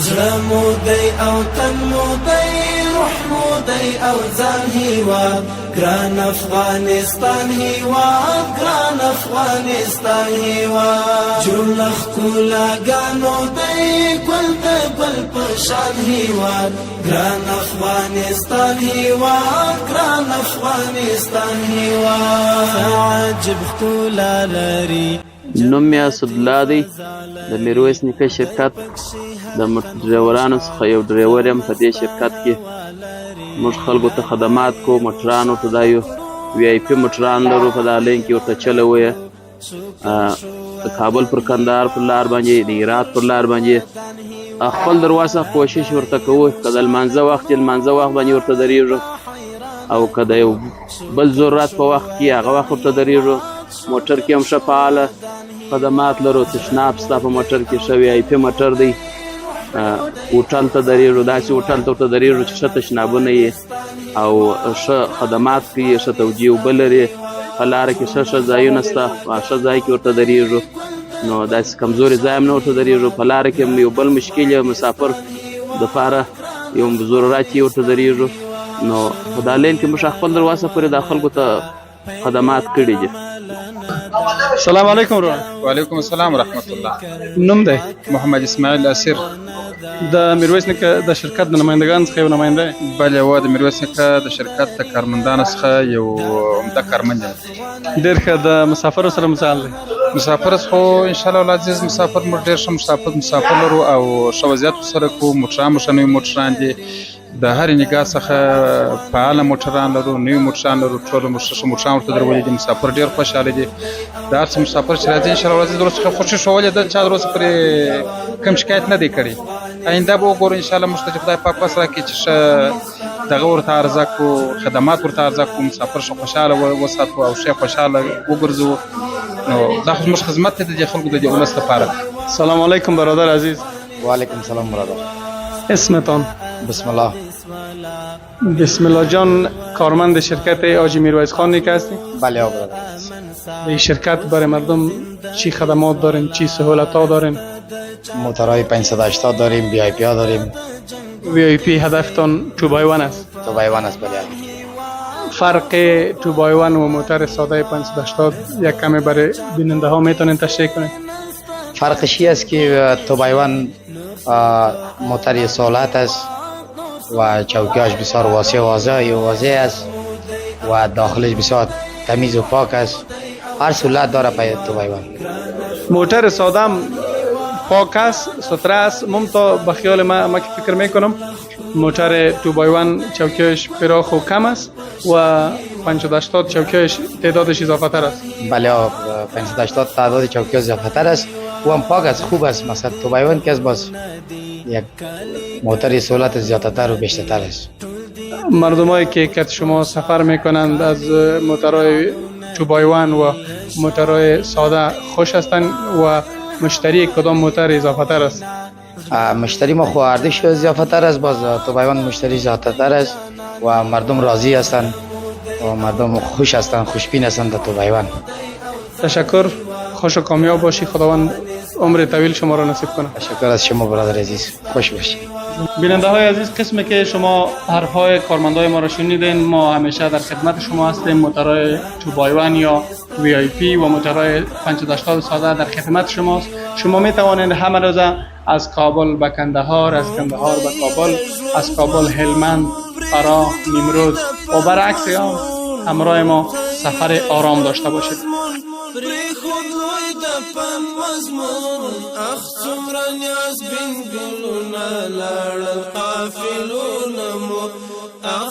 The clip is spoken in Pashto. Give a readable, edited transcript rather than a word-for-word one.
زړه مو دی او تن مو دی روح مو دی او ځان هیواد ګران افغانستان هیواد ګران افغانستان هیواد جوړ ښکلاګانو دی ګل د ګل په شان هیواد ګران افغانستان هیواد ګران افغانستان هیواد عجب ښکلا لري. نوم مې اسدالله دی د میرویس نیکه شرکت د ډریورانو څخه یو ډریور یم. په دې شرکت کې موږ خلکو ته خدمات کوو. موټرانو ته دا یو وی آی پي موټران لرو په دا لین کې ورته چلوو یې د کابل پر کندهار پر لار باندې د هرات پر لار باندې خپل دروازه کوشش ورته کوو که د لمانځه وخت چې لمانځه وخت باندې ورته درېږو او که د یو بل ضرورت په وخت کې هغه وخت ورته درېږو. موټر کې هم ښه فعاله خدمات لرو. تشناب ستا په موټر کې ښه وی آی پي موټر دی. هوټل ته درېږو داسې هوټل ته ورته درېږو چې ښه تشنابونه یې او ښه خدمات کوي ښه توجیه اوبه لري. په لاره کې ښه ځایونه شته ښه ځای کې ورته درېږو نو داسې کمزوري ځای هم نه ورته درېږو. په لاره کې هم یو بل مشکل یې مسافر دپاره یو ضرورت یې ورته درېږو نو په دا لین کې موږ خپل دروازه پورې دا خلکو ته خدمات کړي دي. السلام علیکم ورونه. وعلیکم السلام ورحمت الله. نوم دی محمد اسماعیل اسیر. د میرویس نیکه د شرکت د نمایندګانو څخه یو نماینده یې؟ بله و د میرویس نیکه د شرکت د کارمندانو څخه یو عمده کارمند یم. ډېر ښه. د مسافرو سره مثال دی؟ مسافر خو انشاءالله العزیز مسافر موږ ډېر ښه مسافر لرو او ښه وضعیت ورسره کوو. موټران مو ښه نوي موټران دي. د هرې نګاه څخه فعاله موټران لرو نوي موټران لرو. ټول ښه موټران ورته درولي دي. مسافر ډېر خوشحاله دي. د هر څه مسافر چې راځي انشاءالله العزیز د څخه خوښي ښودلې ده. چا تر اوسه پرې کوم شکایت نه دی کړی. آینده به وګورو انشاءالله موږ ته چې خدای پاک وس راکړي چې ښه دغه ورته عرضه کړو خدمات ورته عرضه کړو مسافر ښه خوشحاله وساتو او ښه خوشحاله وګرځوو. نو دا خو زموږ خدمت دی د دې خلکو د دې ولس لپاره. سلام علیکم برادر عزیز. وعلیکم سلام برادر. اسمتان؟ بسم الله. بسم الله جان کارمند شرکت حاجی میرویس خان نیکه هستی؟ بله برادر. این شرکت برای مردم چی خدمات دارین؟ چی سهولت ها دارین؟ موتورهای 580 داریم. وی آی پی ها داریم. وی آی پی هدفتان 2x1 است؟ 2x1 است. بله. فرق 2x1 و موتور ساده 580 یک کمی برای بیننده ها میتونین تشریح کنید؟ فرقش این است که 2x1 موتور سهولت است و چوکیاش بسیار واسع واضح است و داخلش بسیار تمیز و پاک است. هر سهولت داره پای 2x1. موتور ساده پاک است ستره است. ممتا به خیال ما که فکر میکنم موتور 2x1 چوکیاش فراخ و کم است و 580 چوکیاش تعدادش اضافه تر است. بله 580 تعداد چوکیاش اضافه تر است و هم پاک است خوب است. مثلا 2x1 که از باز یک موتور سهولت زیادتر و بیشتر است. مردمایی که شما سفر میکنند از موتورهای 2x1 و موتورهای ساده خوش هستند و مشتری کدام موتور اضافه تر است؟ مشتری ما خواردش اضافه تر است. باز 2x1 مشتری زیادتر تر است و مردم راضی هستند و مردم خوش هستند خوشبین هستند. 2x1 تشکر. خوش و کامیاب باشی. خداوند عمر طویل شما را نصیب کنه. تشکر از شما برادر عزیز. خوش باشید. بیننده های عزیز قسمی که شما حرف های کارمندای ما را شنیدین ما همیشه در خدمت شما هستیم. موتورهای 2x1 یا وی آی پی و موتورهای 580 ساده در خدمت شماست. شما می توانید همه روزه از کابل به کندهار از کندهار به کابل از کابل هلمند فراه نیمروز و برعکس همراه ما سفر آرام داشته باشید. اخ څومره نیاز بین ګلونه لاړل قافلونه مو اخ